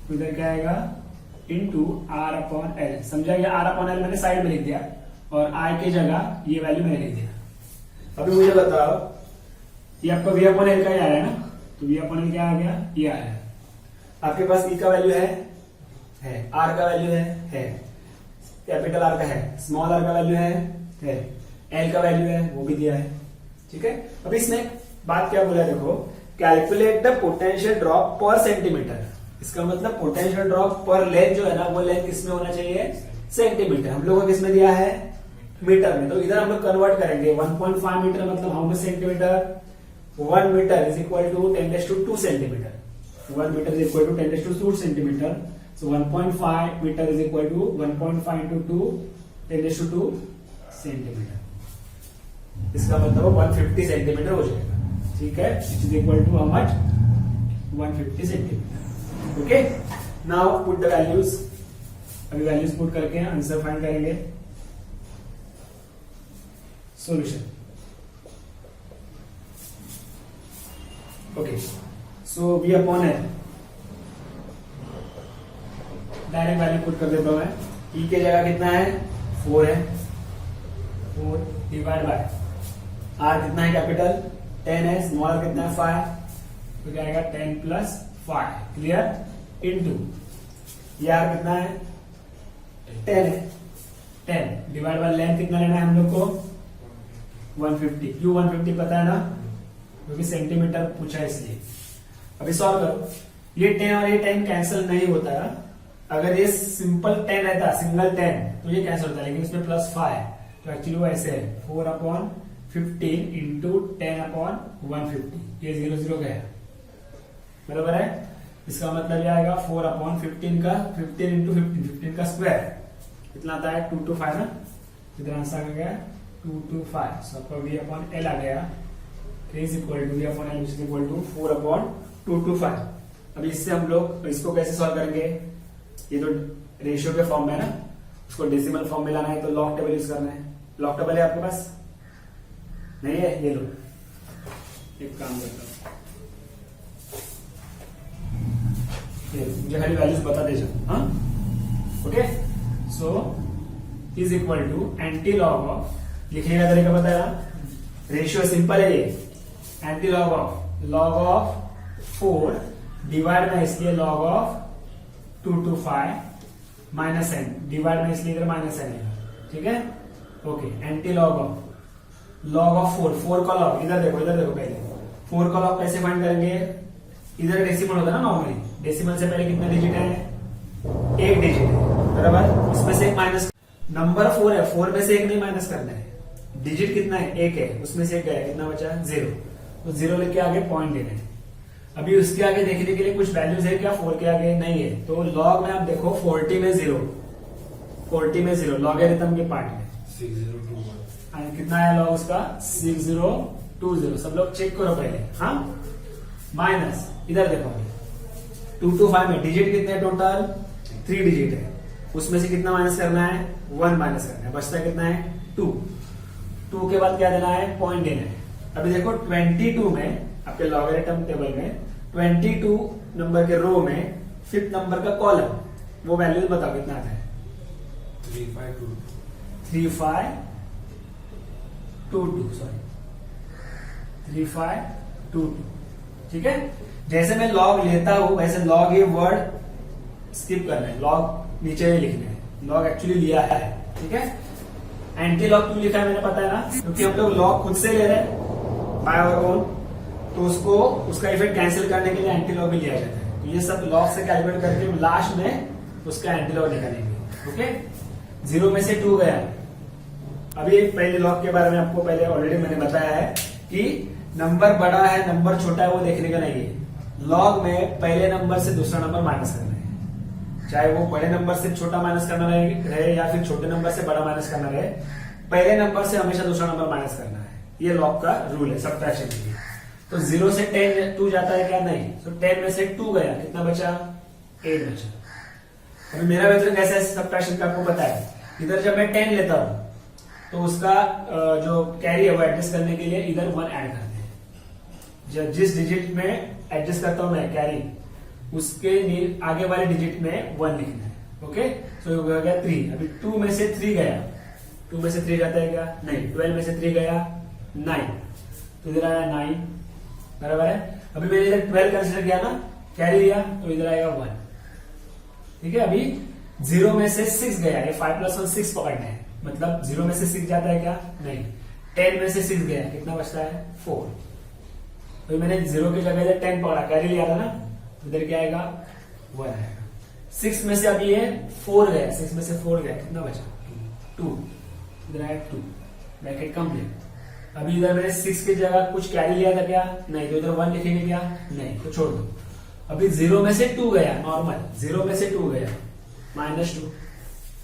तो इधर क्या आएगा, इनटू R अपॉन L। समझा? ये R अपॉन L मैंने साइड में लिख दिया और I की जगह ये वैल्यू मैंने लिख दिया। अभी मुझे बताओ, ये आपका V अपॉन L का ही आ रहा है ना, तो V अपॉन L क्या आ गया, ये आ रहा है। आपके पास E का वैल्यू है, R का वैल्यू है, कैपिटल R का है, स्मॉल r का वैल्यू है, L का वैल्यू है, वो भी दिया है। ठीक है, अब इसने बात क्या बोला देखो, कैलकुलेट द पोटेंशियल ड्रॉप पर सेंटीमीटर। इसका मतलब पोटेंशियल ड्रॉप पर लेंथ जो है ना, वो लेंथ किसमें होना चाहिए, सेंटीमीटर। हम लोगों को किसमें दिया है, मीटर में। तो इधर हम लोग कन्वर्ट करेंगे, 1.5 मीटर मतलब how much centimetre, 1 metre is equal to 10⁻² centimetre. 1 meter is equal to 10⁻² centimeter. So 1.5 meter is equal to 1.5 into 2 10⁻² centimeter. इसका मतलब 150 सेंटीमीटर हो जाएगा। ठीक है, it is equal to how much, 150 centimetre. Okay, now put the values. अभी values put करके answer find करेंगे। Solution. Okay, so B upon L, direct value put कर देता हूं मैं। ई के जगह कितना है 4 है, 4 डिवाइड बाय आर कितना है कैपिटल 10 है, स्मॉल आर कितना है 5, तो क्या आएगा 10 प्लस 5 क्लियर इनटू ये आर कितना है 10 है, 10 डिवाइड बाय लेंथ कितना लेना है हम लोग को 150। क्यों 150 पता है ना, क्योंकि सेंटीमीटर पूछा है इसलिए। अभी सॉल्व करो, ये 10 और ये 10 कैंसिल नहीं होता है। अगर ये सिंपल 10 रहता, सिंगल 10, तो ये कैंसिल होता है, लेकिन इसमें प्लस 5 है, तो एक्चुअली वो ऐसे है 4/15 इंटू 10/150, ये 0 0 गया बराबर है। इसका मतलब ये आएगा 4/15 का 15 इंटू 15 का स्क्वायर कितना आता है 225 ना, इधर आंसर आ गया 225। सो आपका v अपॉन एल आ गया, is equal to v upon L is equal to 4/225। अभी इससे हम लोग इसको कैसे सॉल्व करेंगे, ये तो रेशियो के फॉर्म में है ना, उसको डेसिमल फॉर्म में लाना है, तो लॉग टेबल यूज करना है। लॉग टेबल है आपके पास नहीं है, ये लो एक काम करता हूं, मुझे खाली वैल्यूज बता दे जाओ। हाँ okay, so is equal to antilog of, लिखने का तरीका पता है, रेशियो सिंपल है ये, एंटी लॉग ऑफ 4 डिवाइड में इसलिए log of 225 minus N, divide में इसलिए इधर माइनस एन है, ठीक है। ओके, एंटी लॉग ऑफ 4 का लॉग, इधर देखो पहले 4 का लॉग कैसे फाइंड करेंगे, इधर डेसिमल होता है ना नॉर्मली, डेसिमल से पहले कितना डिजिट है, एक डिजिट है बराबर, उसमें से एक माइनस, नंबर 4 है, 4 में से एक नहीं माइनस करना है, डिजिट कितना है एक है, उसमें से एक गया, कितना बचा 0, तो 0 लेके आगे पॉइंट लेना है। अभी उसके आगे देखने के लिए कुछ वैल्यूज है क्या, 4 के आगे नहीं है, तो लॉग में आप देखो 40 में 0 लॉगरिथम के पार्ट में 6021, कितना है लॉग उसका 6020, सब लोग चेक करो पहले। हाँ, माइनस इधर देखो 225 में डिजिट कितने टोटल 3 डिजिट है, उसमें से कितना माइनस करना है 1 माइनस करना है, बचता कितना है 2 के बाद क्या देना है पॉइंट देना है। अभी देखो 22 में आपके लॉगरिथम टेबल में 22 नंबर के रो में 5th नंबर का कॉलम, वो वैल्यू बताओ कितना आता है 3522, ठीक है। जैसे मैं लॉग लेता हूं वैसे लॉग ये वर्ड स्किप करना है, लॉग नीचे लिखना है, लॉग एक्चुअली लिया है, ठीक है। एंटी लॉग क्यों लिखा है मैंने पता है ना, क्योंकि हम लोग लॉग खुद से ले रहे हैं बाय आवर ओन, तो उसको उसका इफेक्ट कैंसिल करने के लिए एंटी लॉग भी लिया जाता है। तो ये सब लॉग से कैलकुलेट करके लास्ट में उसका एंटी लॉग निकालेंगे। ओके, 0 में से 2 गया। अभी पहले लॉग के बारे में आपको पहले ऑलरेडी मैंने बताया है कि नंबर बड़ा है नंबर छोटा है वो देखने का नहीं है। लॉग में पहले नंबर से दूसरा नंबर माइनस करना है, चाहे वो बड़े नंबर से छोटा माइनस करना रहे या फिर छोटे नंबर से बड़ा माइनस करना रहे, पहले नंबर से हमेशा दूसरा नंबर माइनस करना है। ये लॉग का रूल है सबट्रैक्शन के लिए। तो 0 से 10 2 जाता है क्या, नहीं, तो 10 में से 2 गया, कितना बचा 8 बचा। अभी मेरा मेथड कैसा है सबट्रैक्शन का आपको पता है, इधर जब मैं 10 लेता हूं तो उसका जो कैरी है वो एडजस्ट करने के लिए इधर 1 ऐड करते हैं। जब जिस डिजिट में एडजस्ट करता हूं मैं कैरी, उसके आगे वाले डिजिट में 1 लिखना है। ओके, सो हो गया 3। अभी 2 में से 3 गया, 2 में से 3 जाता है क्या, नहीं। 12 में से 3 गया 9, तो इधर आया 9 बराबर है। अभी मैंने इधर 12 कंसिडर किया ना, कैरी लिया, तो इधर आएगा 1, ठीक है। अभी 0 में से 6 गया, ये 5 + 1 6 पकड़ना है, मतलब 0 में से 6 जाता है क्या, नहीं। 10 में से 6 गया, कितना बचता है 4, तो मैंने 0 की जगह 10 पकड़ा, कैरी लिया था ना, इधर क्या आएगा 1 आएगा। 6 में से अभी ये 4 गया, 6 में से 4 गया, कितना बचा 2, इधर आया 2, ब्रैकेट कंप्लीट। अभी इधर मैंने 6 की जगह कुछ कैरी लिया था क्या, नहीं, तो इधर 1 लिखेंगे क्या, नहीं, तो छोड़ दो। अभी 0 में से 2 गया, नॉर्मल 0 में से 2 गया -2,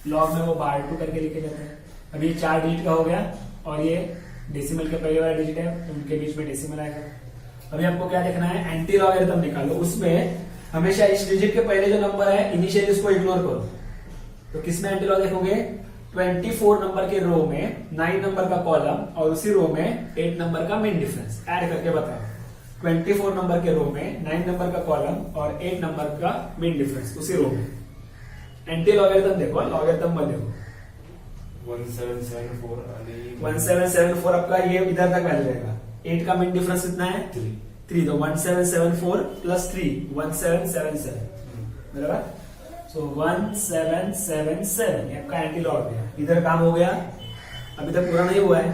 लॉग में वो बाहर 2 करके लिखे जाते हैं। अभी 4 डिजिट का हो गया और ये डेसिमल के पहले वाला डिजिट है, उनके बीच में डेसिमल आएगा। अभी आपको क्या देखना है, एंटी लॉगरिथम निकालो। उसमें हमेशा इस डिजिट के पहले जो नंबर है इनिशियली उसको इग्नोर करो। तो किसमें एंटी लॉग देखोगे, 24 नंबर के रो में 9 नंबर का कॉलम और उसी रो में 8 नंबर का मीन डिफरेंस ऐड करके बताओ। 24 नंबर के रो में 9 नंबर का कॉलम और 8 नंबर का मीन डिफरेंस उसी रो में। एंटी लॉगरिथम देखो, लॉगरिथम मत देखो। 1774 आणि 1774 आपका ये इधर तक वैल्यू रहेगा। 8 का मीन डिफरेंस कितना है, 3। तो 1774 प्लस 3 1777 बराबर। सो 1777 ये आपका एंटी लॉग है। इधर काम हो गया, अभी तक पूरा नहीं हुआ है।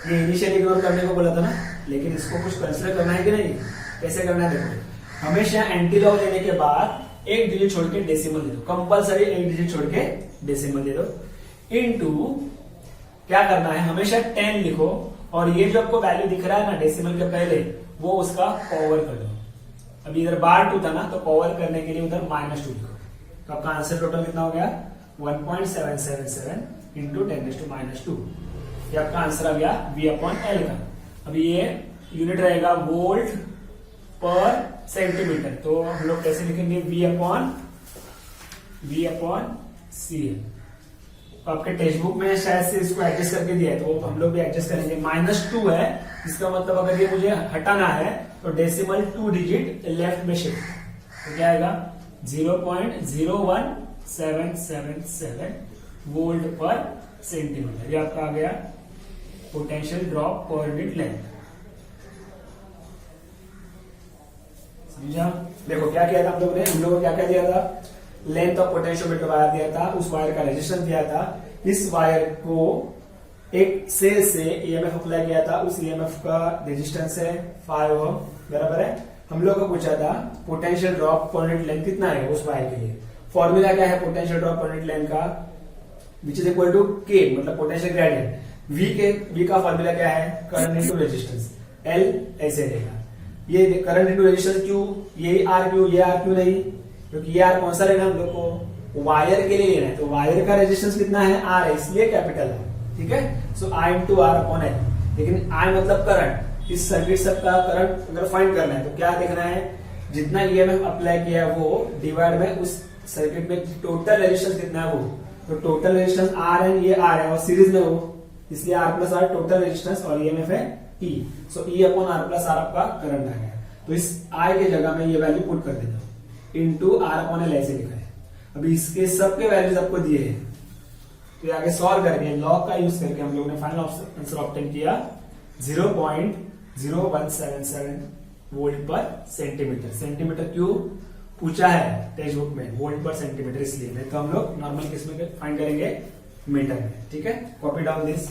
ये इनिशियल इग्नोर करने को बोला था ना, लेकिन इसको कुछ कंसिडर करना है कि नहीं, कैसे करना है देखो। हमेशा एंटी लॉग लेने के बाद एक डिजिट छोड़ के डेसिमल दे दो, कंपलसरी एक डिजिट छोड़ के डेसिमल दे दो। इनटू क्या करना है, हमेशा 10 लिखो और ये जो आपको वैल्यू दिख रहा है ना डेसिमल के पहले, वो उसका पावर कर दो। अभी इधर बार 2 था ना, तो पावर करने के लिए उधर -2 लिखो। तो आपका आंसर टोटल कितना हो गया, 1.777 इंटू 10⁻²। ये आपका आंसर आ गया V/L का। अभी ये यूनिट रहेगा वोल्ट पर सेंटीमीटर। तो हम लोग कैसे लिखेंगे, V/CL। तो आपके टेक्स्ट बुक में शायद से इसको एडजस्ट करके दिया है, तो हम लोग भी एडजस्ट करेंगे। -2 है, इसका मतलब अगर ये मुझे हटाना है तो डेसिमल 2 डिजिट लेफ्ट में शिफ्ट, तो क्या आएगा 0.01777 वोल्ट पर सेंटीमीटर। ये आपका आ गया पोटेंशियल ड्रॉप पर यूनिट लेंथ। समझा? देखो क्या किया था हम लोगों ने, क्या क्या दिया था, लेंथ ऑफ पोटेंशियोमीटर वायर दिया था, उस वायर का रेजिस्टेंस दिया था। इस वायर को एक सेल से ईएमएफ अप्लाई किया था, उस ईएमएफ का रेजिस्टेंस है 5 ओम बराबर है। हम लोग को पूछा था पोटेंशियल ड्रॉप पर यूनिट लेंथ कितना है उस वायर के लिए। फॉर्मूला क्या है पोटेंशियल ड्रॉप पर यूनिट लेंथ का, विच इज इक्वल टू के, मतलब पोटेंशियल ग्रेडियंट। वी का फॉर्मूला क्या है, करंट इनटू रेजिस्टेंस। एल ऐसे रहेगा, ये करंट इनटू रेजिस्टेंस क्यू, ये आर क्यू, ये आर क्यू नहीं, क्योंकि ये आर कौन सा लेना हम लोग को, वायर के लिए लेना है। तो वायर का रेजिस्टेंस कितना है, आर है, इसलिए कैपिटल है। ठीक है, सो आई इंटू आर अपॉन एल। लेकिन आई मतलब करंट, इस सर्किट सब का करंट अगर फाइंड करना है तो क्या देखना है, जितना ईएमएफ अप्लाई किया है वो डिवाइड में उस सर्किट में टोटल रेजिस्टेंस कितना है वो। तो टोटल रेजिस्टेंस आर है, ये आर है और सीरीज में हो, इसलिए R plus R total resistance और ईएमएफ है E. So E upon R plus R आपका करंट आ गया। तो इस आई के जगह में ये वैल्यू पुट कर देना, इंटू आर अपॉन एल ऐसे लिखा है। अभी इसके सबके वैल्यूज आपको दिए हैं, तो आगे सॉल्व करके लॉग का यूज करके हम लोगों ने फाइनल आंसर ऑब्टेन किया 0.0177 वोल्ट पर सेंटीमीटर। सेंटीमीटर क्यों पूछा है टेक्स्ट बुक में, वोल्ट पर सेंटीमीटर इसलिए, नहीं तो हम लोग नॉर्मल केस में फाइंड करेंगे मीटर में। ठीक है, कॉपी डाउन दिस।